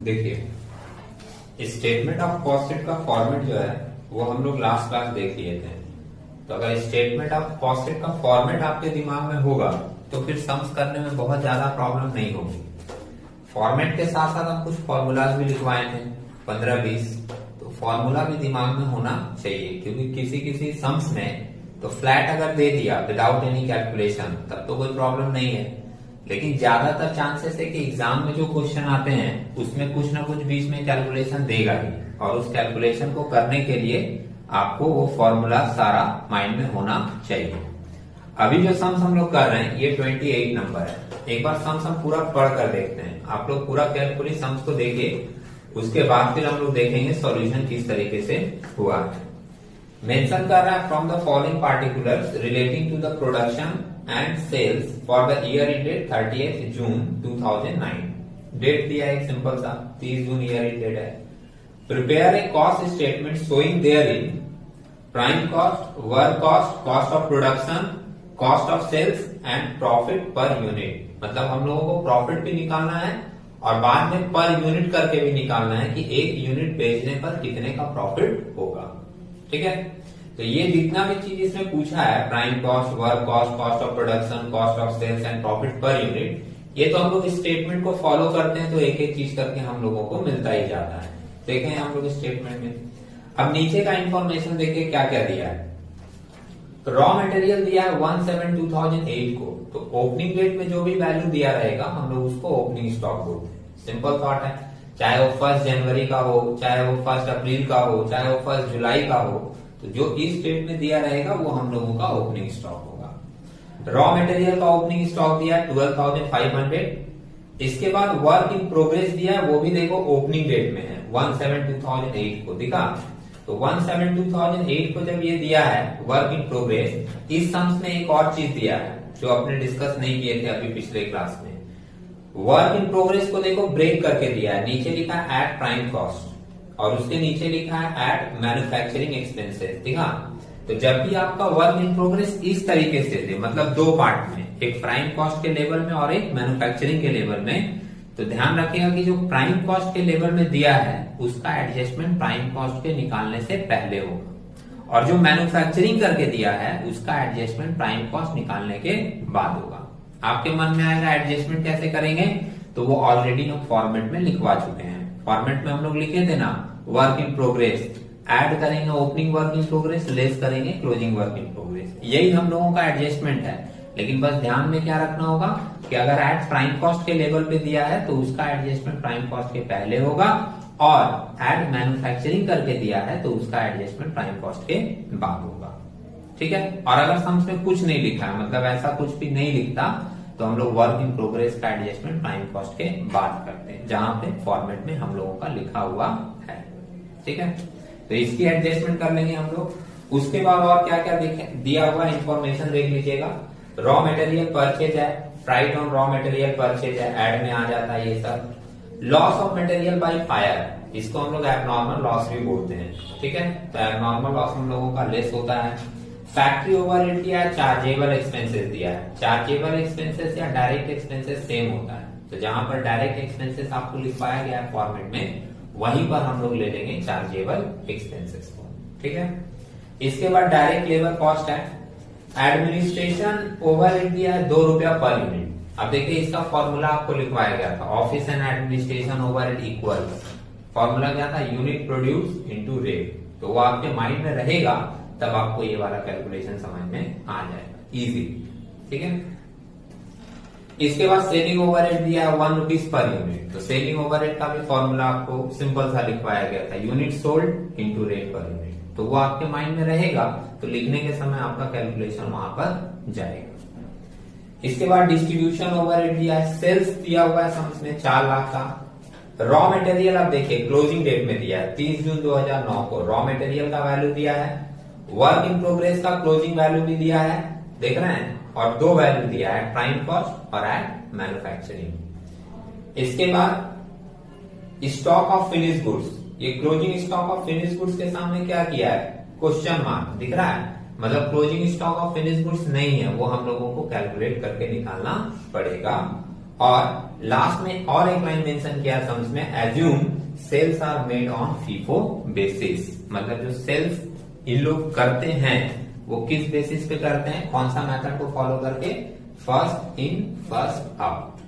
देखिए, statement of cost sheet का format जो है वो हम लोग लास्ट क्लास देख लिए थे। तो अगर स्टेटमेंट ऑफ कॉस्ट शीट का फॉर्मेट आपके दिमाग में होगा तो फिर सम्स करने में बहुत ज्यादा प्रॉब्लम नहीं होगी। फॉर्मेट के साथ साथ हम कुछ फॉर्मूलाज भी लिखवाए थे 15-20, तो फॉर्मूला भी दिमाग में होना चाहिए, क्योंकि किसी किसी सम्स में तो फ्लैट अगर दे दिया विदाउट एनी कैलकुलेशन तब तो कोई प्रॉब्लम नहीं है, लेकिन ज्यादातर चांसेस है कि एग्जाम में जो क्वेश्चन आते हैं उसमें कुछ ना कुछ बीच में कैलकुलेशन देगा ही, और उस कैलकुलेशन को करने के लिए आपको वो फॉर्मूला सारा माइंड में होना चाहिए। अभी जो सम्स हम लोग कर रहे हैं ये 28 नंबर है। एक बार सम्स हम पूरा पढ़ कर देखते हैं, आप लोग पूरा केयरफुली सम्स को देखिए, उसके बाद फिर हम लोग देखेंगे सॉल्यूशन किस तरीके से हुआ है। मेंशन कर रहा है from the following particulars relating to the production and sales for the year ended 30th June 2009। Date दिया है एक सिंपल सा 30 जून ईयर एंडेड है। Prepare a cost statement showing therein prime cost, work cost, cost of production, cost of sales and profit per unit. मतलब हम लोगों को profit भी निकालना है और बाद में पर यूनिट करके भी निकालना है कि एक यूनिट बेचने पर कितने का प्रॉफिट होगा। ठीक है, तो ये जितना भी चीज इसमें पूछा है, prime cost, work cost, cost of production, cost of sales and profit per unit, ये तो हम लोग स्टेटमेंट को फॉलो करते हैं तो एक एक चीज करके हम लोगों को मिलता ही जाता है। देखें हम लोग स्टेटमेंट में, अब नीचे का इंफॉर्मेशन देखिए क्या क्या दिया है। रॉ मटेरियल दिया है 1/7/2008 को, तो ओपनिंग डेट में जो भी वैल्यू दिया रहेगा हम लोग उसको ओपनिंग स्टॉक बोलते हैं। सिंपल थॉट है, चाहे वो 1 जनवरी का हो, चाहे वो 1 अप्रैल का हो, चाहे वो 1 जुलाई का हो, तो जो इस डेट में दिया रहेगा वो हम लोगों का ओपनिंग स्टॉक होगा। रॉ मटेरियल का ओपनिंग स्टॉक दिया है 12,500। इसके बाद वर्क इन प्रोग्रेस दिया है, वो भी देखो ओपनिंग डेट में है 1/7/2008 को दिखा। तो 1/7/2008 को जब ये दिया है वर्क इन प्रोग्रेस, इस सम्स में एक और चीज दिया है जो आपने डिस्कस नहीं किए थे अभी पिछले क्लास में। वर्क इन प्रोग्रेस को देखो ब्रेक करके दिया है, नीचे लिखा है एट प्राइम कॉस्ट और उसके नीचे लिखा है एट मैन्युफैक्चरिंग एक्सपेंसेस। ठीक है, तो जब भी आपका वर्क इन प्रोग्रेस इस तरीके से दे, मतलब दो पार्ट में, एक प्राइम कॉस्ट के लेवल में और एक मैन्युफैक्चरिंग के लेवल में, तो ध्यान रखिएगा कि जो प्राइम कॉस्ट के लेवल में दिया है उसका एडजस्टमेंट प्राइम कॉस्ट के निकालने से पहले होगा, और जो मैन्युफैक्चरिंग करके दिया है उसका एडजस्टमेंट प्राइम कॉस्ट निकालने के बाद होगा। आपके मन में आएगा एडजस्टमेंट कैसे करेंगे, तो वो ऑलरेडी हम फॉर्मेट में लिखवा चुके हैं। फॉर्मेट में हम लोग लिखे थे ना, वर्क इन प्रोग्रेस, ऐड करेंगे opening work in progress, less करेंगे क्लोजिंग वर्क इन प्रोग्रेस, यही हम लोगों का एडजस्टमेंट है। लेकिन बस ध्यान में क्या रखना होगा कि अगर एट प्राइम कॉस्ट के लेवल पे दिया है तो उसका एडजस्टमेंट प्राइम कॉस्ट के पहले होगा, और एड मैन्युफैक्चरिंग करके दिया है तो उसका एडजस्टमेंट प्राइम कॉस्ट के बाद होगा। ठीक है, और अगर सम्स में कुछ नहीं लिखा है, मतलब ऐसा कुछ भी नहीं लिखता, तो हम लोग वर्क इन प्रोग्रेस का एडजस्टमेंट प्राइम कॉस्ट के बाद करते हैं, जहां पे फॉर्मेट में हम लोगों का लिखा हुआ है। ठीक है, तो इसकी एडजस्टमेंट कर लेंगे हम लोग। उसके बाद और क्या क्या दिया हुआ इंफॉर्मेशन देख लीजिएगा। रॉ मटेरियल परचेज है, price on raw material purchase है, एड में आ जाता है ये सब। Loss of material by fire, इसको हम लोग एबनॉर्मल लॉस भी बोलते हैं। ठीक है, तो एबनॉर्मल लॉस हम लोगों का लेस होता है। फैक्ट्री ओवरहेड दिया है, चार्जेबल एक्सपेंसेस दिया है। चार्जेबल एक्सपेंसेस या डायरेक्ट एक्सपेंसेस सेम होता है, तो जहां पर डायरेक्ट एक्सपेंसेस आपको लिखवाया गया है फॉर्मेट में, वहीं पर हम लोग ले लेंगे चार्जेबल एक्सपेंसेस को। ठीक है, इसके बाद डायरेक्ट लेबर कॉस्ट है। एडमिनिस्ट्रेशन ओवरहेड दिया है 2 रुपया पर यूनिट। अब देखिए इसका फॉर्मूला आपको लिखवाया गया था, office and administration overhead equal, formula क्या था, यूनिट प्रोड्यूस इनटू रेट। तो वो आपके माइंड में रहेगा, तब आपको ये वाला कैलकुलेशन समझ में आ जाएगा इजी। ठीक है, इसके बाद सेलिंग ओवरहेड दिया है 1 रुपीज पर यूनिट। तो सेलिंग ओवरहेड का भी फॉर्मूला आपको सिंपल सा लिखवाया गया था, unit sold into rate per unit. तो वो आपके माइंड में रहेगा, तो लिखने के समय आपका कैलकुलेशन वहां पर जाएगा। इसके बाद डिस्ट्रीब्यूशन ओवरहेड दिया है, सेल्स दिया हुआ है सम्स में 4 लाख का। रॉ मटेरियल आप देखिए क्लोजिंग डेट में दिया है 30 जून 2009 को, रॉ मटेरियल का वैल्यू दिया है। वर्क इन प्रोग्रेस का क्लोजिंग वैल्यू भी दिया है, देख रहे हैं, और 2 वैल्यू दिया है, प्राइम कॉस्ट और एट मैन्युफैक्चरिंग। इसके बाद स्टॉक ऑफ फिनिश गुड्स, ये closing stock of finish goods के सामने क्या किया है, क्वेश्चन मार्क दिख रहा है, मतलब closing stock of finish goods नहीं है, वो हम लोगों को कैलकुलेट करके निकालना पड़ेगा। और लास्ट में और एक लाइन मेंशन किया सम्स में, assume sales are made on FIFO basis, मतलब जो सेल्स इन लोग करते हैं वो किस बेसिस पे करते हैं, कौन सा मेथड को फॉलो करके, फर्स्ट इन फर्स्ट आउट,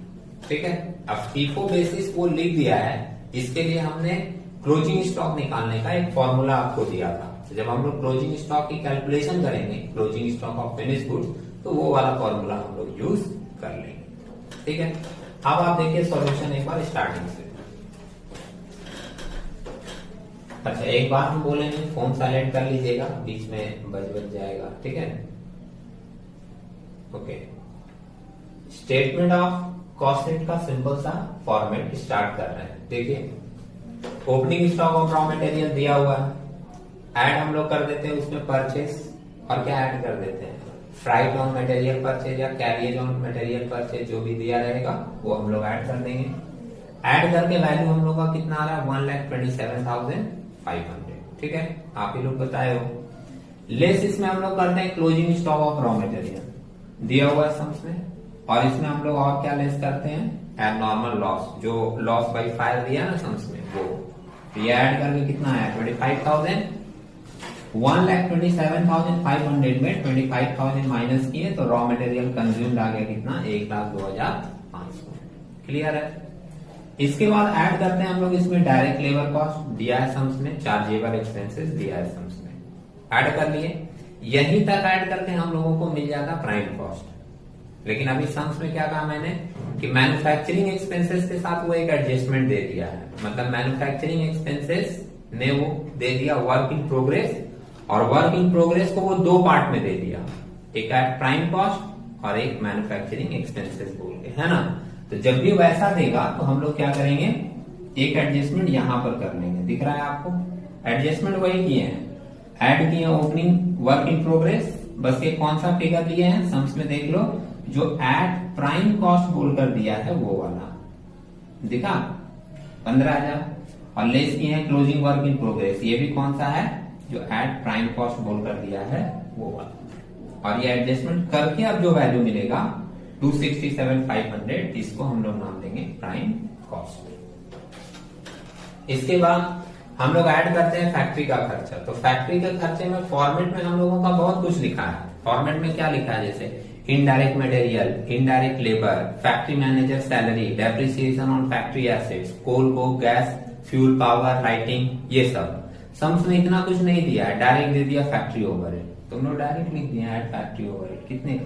ठीक है। अब फीफो बेसिस वो लिख दिया है, इसके लिए हमने क्लोजिंग स्टॉक निकालने का एक फॉर्मूला आपको दिया था। जब हम लोग क्लोजिंग स्टॉक की कैलकुलेशन करेंगे, closing stock of finish goods, तो वो वाला फॉर्मूला हम लोग यूज कर लेंगे, ठीक है। अब आप देखिए सॉल्यूशन एक बार स्टार्टिंग से। अच्छा, एक बार हम बोलेंगे, फोन साइलेंट कर लीजिएगा, बीच में बज जाएगा, ठीक है। Okay, statement of cost sheet का सिंपल सा फॉर्मेट स्टार्ट कर रहे हैं। देखिए, opening stock of raw material दिया हुआ है, ऐड हम लोग कर देते हैं उसमें परचेस, और क्या ऐड कर देते हैं, फ्राइट ऑन मटेरियल परचेज या कैरियज ऑन मटेरियल परचेज, जो भी दिया रहेगा वो हम लोग ऐड कर देंगे। ऐड करके वैल्यू हम लोग का कितना आ रहा है, 1,27,500, ठीक है, आप ही लोग बताए हो। लेस इसमें हम लोग करते हैं closing stock of raw material, दिया हुआ है सम्स में, और इसमें हम लोग और क्या लेस करते हैं, एबनॉर्मल लॉस, जो लॉस बाई फायर दिया ना सम्स में, वो ये ऐड करके कितना आया, 25,000। 1,27,500 में 25,000 माइनस किए तो रॉ मटेरियल कंज्यूम्ड आ गया कितना, 1,02,500। क्लियर है। इसके बाद ऐड करते हैं हम लोग इसमें डायरेक्ट लेबर कॉस्ट, दिया है सम्स में, चार्जेबल एक्सपेंसेस दिया है सम्स में, ऐड कर लिए। यहीं तक ऐड करके हम लोगों को मिल जाता प्राइम कॉस्ट। लेकिन अभी सम्स में क्या कहा मैंने कि मैन्युफैक्चरिंग एक्सपेंसेस के साथ वो एक एडजस्टमेंट दे दिया है, मतलब मैन्युफैक्चरिंग एक्सपेंसेस ने वो दे दिया वर्क इन प्रोग्रेस, और वर्क इन प्रोग्रेस को वो दो पार्ट में दे दिया, एक एट प्राइम कॉस्ट और एक मैन्युफैक्चरिंग एक्सपेंसेस बोल के, है ना। तो जब भी वैसा देगा तो हम लोग क्या करेंगे, एक एडजस्टमेंट यहां पर कर लेंगे, दिख रहा है आपको, एडजस्टमेंट वही किए हैं, ऐड किए ओपनिंग वर्क इन प्रोग्रेस, बस ये कौन सा फिगर लिए हैं सम्स में देख लो, जो एट प्राइम कॉस्ट बोलकर दिया है वो वाला दिखा 15,000, और लेस किए हैं क्लोजिंग वर्क इन प्रोग्रेस, ये भी कौन सा है, जो एट प्राइम कॉस्ट बोलकर दिया है वो वाला, और ये एडजस्टमेंट करके अब जो वैल्यू मिलेगा 267,500, इसको हम लोग नाम देंगे प्राइम कॉस्ट। इसके बाद हम लोग ऐड करते हैं फैक्ट्री का खर्चा। तो फैक्ट्री के खर्चे में फॉर्मेट में हम लोगों का बहुत कुछ लिखा है। फॉर्मेट में क्या लिखा है, जैसे indirect material, indirect labour, factory manager salary, depreciation on factory assets, coal को गैस, फ्यूल, पावर, लाइटिंग, ये सब। सम्स में इतना कुछ नहीं दिया है, डायरेक्ट दे दिया फैक्ट्री ओवरहेड, तुम लोग डायरेक्ट लिख दिया एड फैक्ट्री ओवरहेड, कितने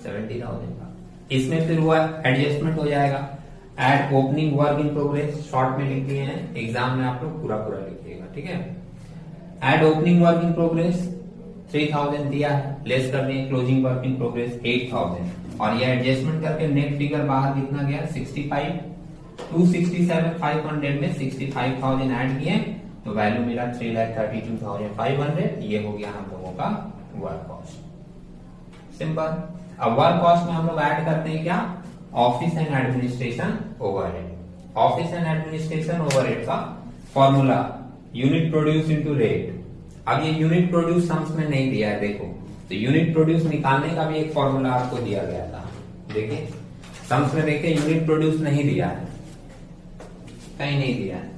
70,000 का। इसमें फिर हुआ एडजस्टमेंट हो जाएगा, add opening work in progress, short में लिख दिए हैं, एग्जाम में आप लोग पूरा पूरा लिखिएगा, ठीक है। Add opening work in progress 3,000 दिया है, लेस कर दिए क्लोजिंग वर्क इन प्रोग्रेस 8,000, और ये एडजस्टमेंट करके नेट फिगर बाहर कितना गया 65, 267,500 में 65,000 ऐड किए तो वैल्यू मिला 3,32,500। ये हो गया हम लोगों का वर्क कॉस्ट, सिंपल। अब वर्क कॉस्ट में हम लोग ऐड करते हैं क्या, office and administration overhead. Office and administration overhead का formula unit produce into rate. अब ये यूनिट प्रोड्यूस सम्स में नहीं दिया है, देखो, तो यूनिट प्रोड्यूस निकालने का भी एक फॉर्मूला आपको दिया गया था, देखिए सम्स में देखिए यूनिट प्रोड्यूस नहीं दिया है, कहीं नहीं दिया है,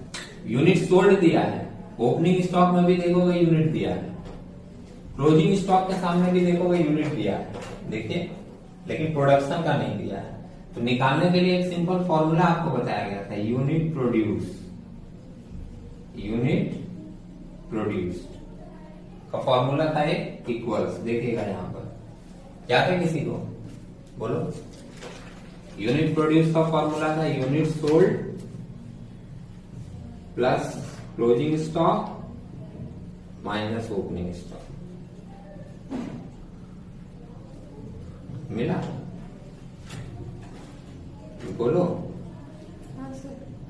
यूनिट सोल्ड दिया है, ओपनिंग स्टॉक में भी देखोगे यूनिट दिया है, क्लोजिंग स्टॉक के सामने भी देखोगे यूनिट दिया है, देखिए, लेकिन प्रोडक्शन का नहीं दिया है। तो निकालने के लिए एक सिंपल फॉर्मूला आपको बताया गया था, यूनिट प्रोड्यूस, यूनिट प्रोड्यूस्ड का फॉर्मूला था एक इक्वल्स, देखिएगा यहां पर, क्या था किसी को बोलो, यूनिट प्रोड्यूस का फॉर्मूला था unit sold plus closing stock minus opening stock, मिला, बोलो,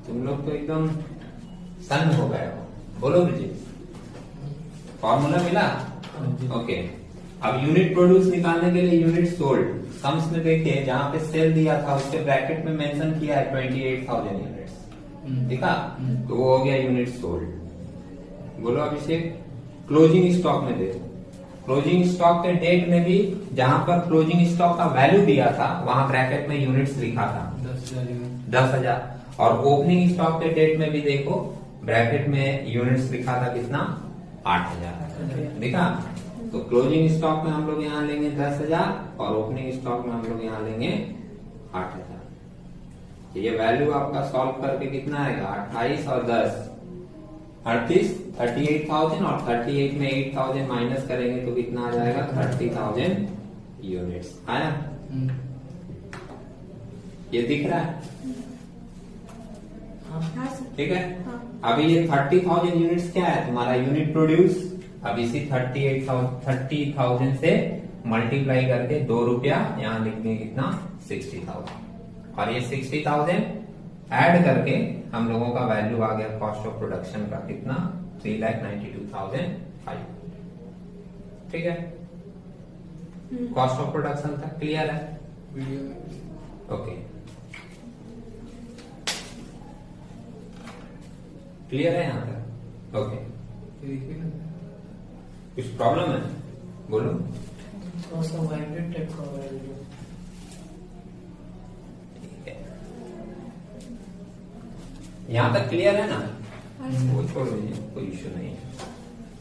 तुम लोग तो एकदम सन हो गए हो, बोलो ब्रिजेश, फॉर्मूला मिला, ओके। अब यूनिट प्रोड्यूस निकालने के लिए यूनिट सोल्ड, सम्स में देखिए जहां पे सेल दिया था उसके ब्रैकेट में मेंशन किया है 28,000 यूनिट्स, देखा, तो वो हो गया यूनिट सोल्ड। बोलो अभिषेक, क्लोजिंग स्टॉक में देखो, क्लोजिंग स्टॉक के डेट में भी जहां पर क्लोजिंग स्टॉक का वैल्यू दिया था वहां ब्रैकेट में यूनिट्स लिखा था, 10,000। और ओपनिंग स्टॉक के डेट में भी देखो ब्रैकेट में यूनिट्स लिखा था कितना, 8,000 दिखा। तो क्लोजिंग स्टॉक में हम लोग यहाँ लेंगे 10,000 और ओपनिंग स्टॉक में हम लोग यहाँ लेंगे 8,000। ये वैल्यू आपका सॉल्व करके कितना आएगा, 28 और 10 38,000 और 38 में 8,000 माइनस करेंगे तो कितना आ जाएगा, 30,000 यूनिट्स आया। ये दिख रहा है, ठीक है। अभी ये 30,000 यूनिट्स क्या है, तुम्हारा यूनिट प्रोड्यूस। अब इसी 30,000 से मल्टीप्लाई करके 2 रुपया यहाँ लिख देंगे कितना, 60,000। और ये 60,000 ऐड करके हम लोगों का वैल्यू आ गया कॉस्ट ऑफ प्रोडक्शन का कितना, 3,92,500। ठीक है, कॉस्ट ऑफ प्रोडक्शन तक क्लियर है। ओके, क्लियर है यहाँ तक। ओके, कुछ प्रॉब्लम है, बोलो। ठीक है, यहाँ तक क्लियर है ना, वो छोड़ दीजिए, कोई इश्यू नहीं है।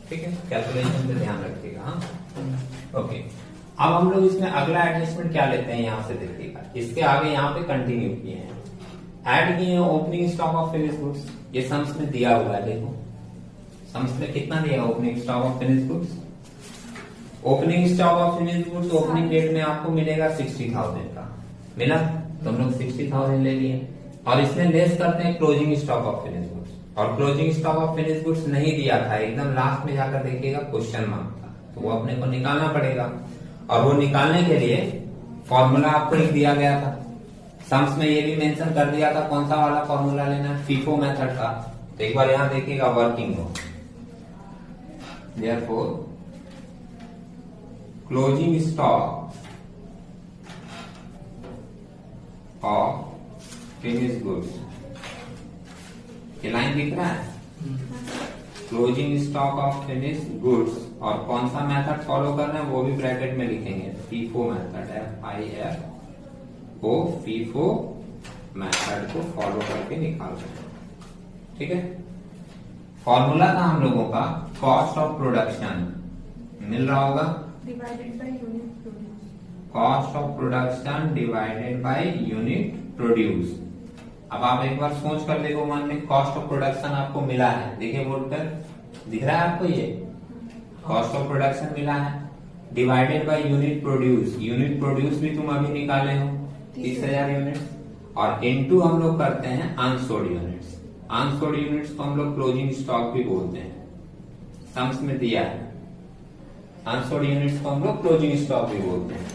ठीक है, कैलकुलेशन पे ध्यान रखिएगा। हाँ, ओके। अब हम लोग इसमें अगला एडजस्टमेंट क्या लेते हैं, यहाँ से देखिएगा। इसके आगे यहाँ पे कंटिन्यू किए हैं, ऐड किए हैं opening stock of finish goods. ये सम्स में दिया हुआ है, देखो सम्स में कितना दिया, opening stock of finish goods. Opening stock of finish goods opening date में आपको मिलेगा 60,000 का, मिला तो हम लोग 60,000 ले लिए। और इसमें लेस करते हैं closing stock of finish goods, और closing stock of finish goods नहीं दिया था, एकदम लास्ट में जाकर देखिएगा क्वेश्चन मार्क था, तो वो अपने को निकालना पड़ेगा। और वो निकालने के लिए फॉर्मूला आपको एक दिया गया था, सम्स में ये भी मेंशन कर दिया था कौन सा वाला फॉर्मूला लेना है, फीफो मेथड का। तो एक बार यहां देखिएगा वर्किंग हो, therefore closing stock of finish goods, ये लाइन दिख रहा है, closing stock of finish goods. और कौन सा मेथड फॉलो करना है वो भी ब्रैकेट में लिखेंगे, FIFO method, FIFO, FIFO method को फॉलो करके निकाल सकते हैं। ठीक है, फॉर्मूला था हम लोगों का कॉस्ट ऑफ प्रोडक्शन, मिल रहा होगा, divided by unit produce. Cost of production divided by unit produce. अब आप एक बार सोच कर देखो, मन में कॉस्ट ऑफ प्रोडक्शन आपको मिला है, देखिए बोर्ड पर दिख रहा है आपको, ये कॉस्ट ऑफ प्रोडक्शन मिला है, divided by unit produce. Unit produce भी तुम अभी निकाले हो 30,000 यूनिट्स, और इनटू हम लोग करते हैं अनसोल्ड यूनिट्स। अनसोल्ड यूनिट्स को हम लोग क्लोजिंग स्टॉक भी बोलते हैं, सम्स में दिया है। अनसोल्ड यूनिट्स को हम लोग क्लोजिंग स्टॉक भी बोलते हैं।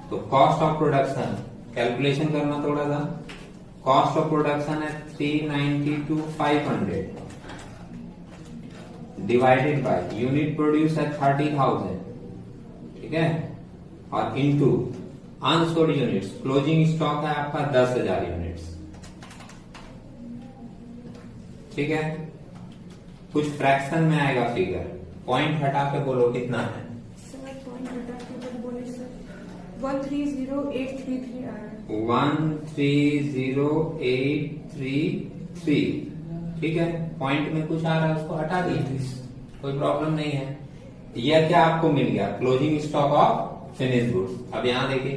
तो कॉस्ट ऑफ प्रोडक्शन कैलकुलेशन करना थोड़ा सा, कॉस्ट ऑफ प्रोडक्शन है 392,500 डिवाइडेड बाय यूनिट प्रोड्यूस है 30,000, ठीक है, और into unsold units, closing stock है आपका 10,000 यूनिट्स। ठीक है, कुछ फ्रैक्शन में आएगा फिगर, पॉइंट हटा के बोलो कितना है। सर पॉइंट हटा के बोले सर 130833 आया, 130833। ठीक है, पॉइंट में कुछ आ रहा है उसको हटा दीजिए, कोई प्रॉब्लम नहीं है। यह क्या आपको मिल गया, closing stock of finish goods. अब यहाँ देखिए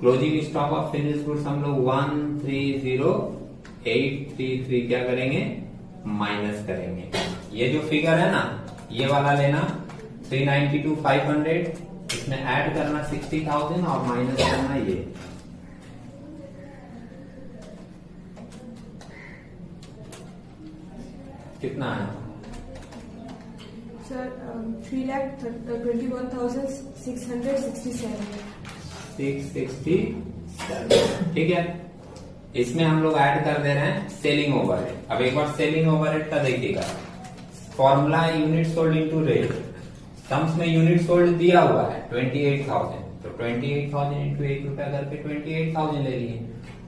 closing stock of finish goods हम लोग 130833 क्या करेंगे, माइनस करेंगे। ये जो फिगर है ना, ये वाला लेना 392,500, इसमें ऐड करना 60,000 और माइनस करना ये। कितना है सर 3,21,667। ठीक है, इसमें हम लोग ऐड कर दे रहे हैं सेलिंग ओवरहेड। अब एक बार सेलिंग ओवरहेड का देखिएगा, formula unit sold into rate. Sums में यूनिट सोल्ड दिया हुआ है 28,000, तो 28,000 इंटू 1 रुपया करके 28,000 ले लिए।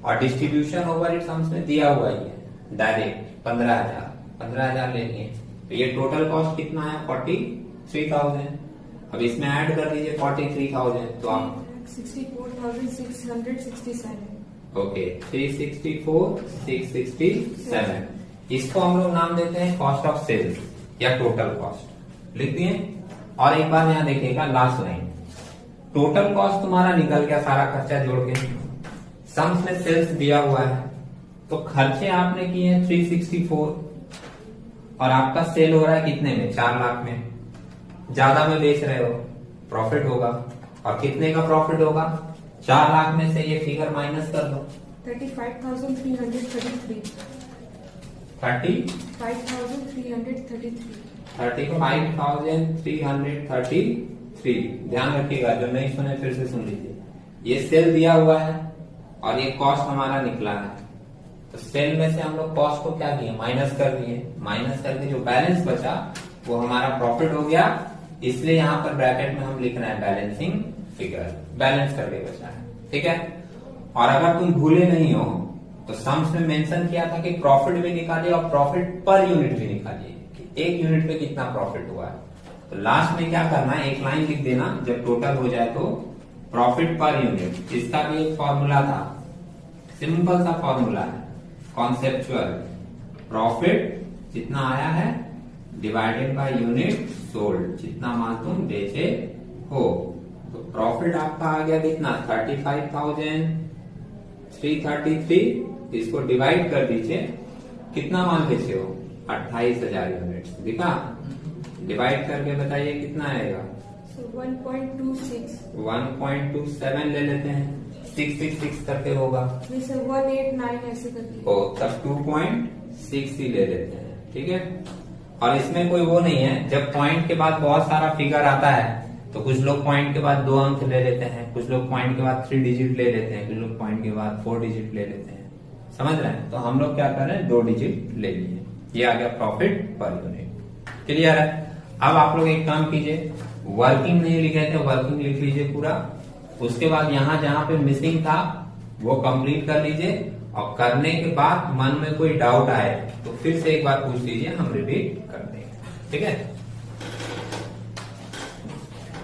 और डिस्ट्रीब्यूशन ओवरहेड सम्स में दिया हुआ ही है डायरेक्ट 15,000 ले लिए। तो ये टोटल कॉस्ट कितना है 43,000। अब इसमें ऐड कर दीजिए 43,000, तो आप 64,667। ओके 364 667 इसको हम लोग नाम देते हैं कॉस्ट ऑफ सेल्स या टोटल कॉस्ट लिख दिए। और एक बार यहाँ देखिएगा लास्ट लाइन, टोटल कॉस्ट तुम्हारा निकल गया सारा खर्चा जोड़ के, सम्स में सेल्स दिया हुआ है तो खर्चे आपने किए हैं 364 और आपका सेल हो रहा है कितने में 4 लाख में, ज्यादा में बेच रहे हो प्रॉफिट होगा। और कितने का प्रॉफिट होगा 4 लाख में से ये फिगर माइनस कर दो 35,333. 35,333. ध्यान रखिएगा, जो नहीं सुने फिर से सुन लीजिए। ये सेल दिया हुआ है और ये कॉस्ट हमारा निकला है, तो सेल में से हम लोग कॉस्ट को क्या किए माइनस कर दिए, माइनस करके जो बैलेंस बचा वो हमारा प्रॉफिट हो गया। इसलिए यहाँ पर ब्रैकेट में हम लिख रहे हैं बैलेंसिंग फिगर, बैलेंस करके बचा है, ठीक है। और अगर तुम भूले नहीं हो तो सम्स में मेंशन किया था कि प्रॉफिट भी निकालिए और प्रॉफिट पर यूनिट भी निकालिए कि एक यूनिट पे कितना प्रॉफिट हुआ है। तो लास्ट में क्या करना है, एक लाइन लिख देना जब टोटल हो जाए तो प्रॉफिट पर यूनिट। इसका भी एक फॉर्मूला था, सिंपल सा फॉर्मूला है कॉन्सेप्चुअल, प्रॉफिट जितना आया है डिवाइडेड बाय यूनिट सोल्ड, जितना माल तुम बेचे हो। तो प्रॉफिट आपका आ गया कितना 35,333, इसको डिवाइड कर दीजिए, कितना माल बेचे हो 28,000 यूनिट, दिखा। डिवाइड करके बताइए कितना आएगा। So 1.26. 1.27 ले लेते हैं, 666 करके होगा, जैसे 189 ऐसे करके. ओ तब 2.6 ही ले लेते हैं, ठीक है। और इसमें कोई वो नहीं है, जब पॉइंट के बाद बहुत सारा फिगर आता है तो कुछ लोग पॉइंट के बाद 2 अंक ले लेते हैं, कुछ लोग पॉइंट के बाद 3 डिजिट ले लेते हैं, कुछ लोग पॉइंट के बाद 4 डिजिट ले लेते हैं, समझ रहे हैं। तो हम लोग क्या कर रहे हैं 2 डिजिट ले लिए, ये आ गया प्रॉफिट पर यूनिट, क्लियर है। अब आप लोग एक काम कीजिए, वर्किंग नहीं लिखे थे वर्किंग लिख लीजिए पूरा, उसके बाद यहाँ जहाँ पे मिसिंग था वो कंप्लीट कर लीजिए। और करने के बाद मन में कोई डाउट आए तो फिर से एक बार पूछ लीजिए, हम रिपीट कर देंगे, ठीक है।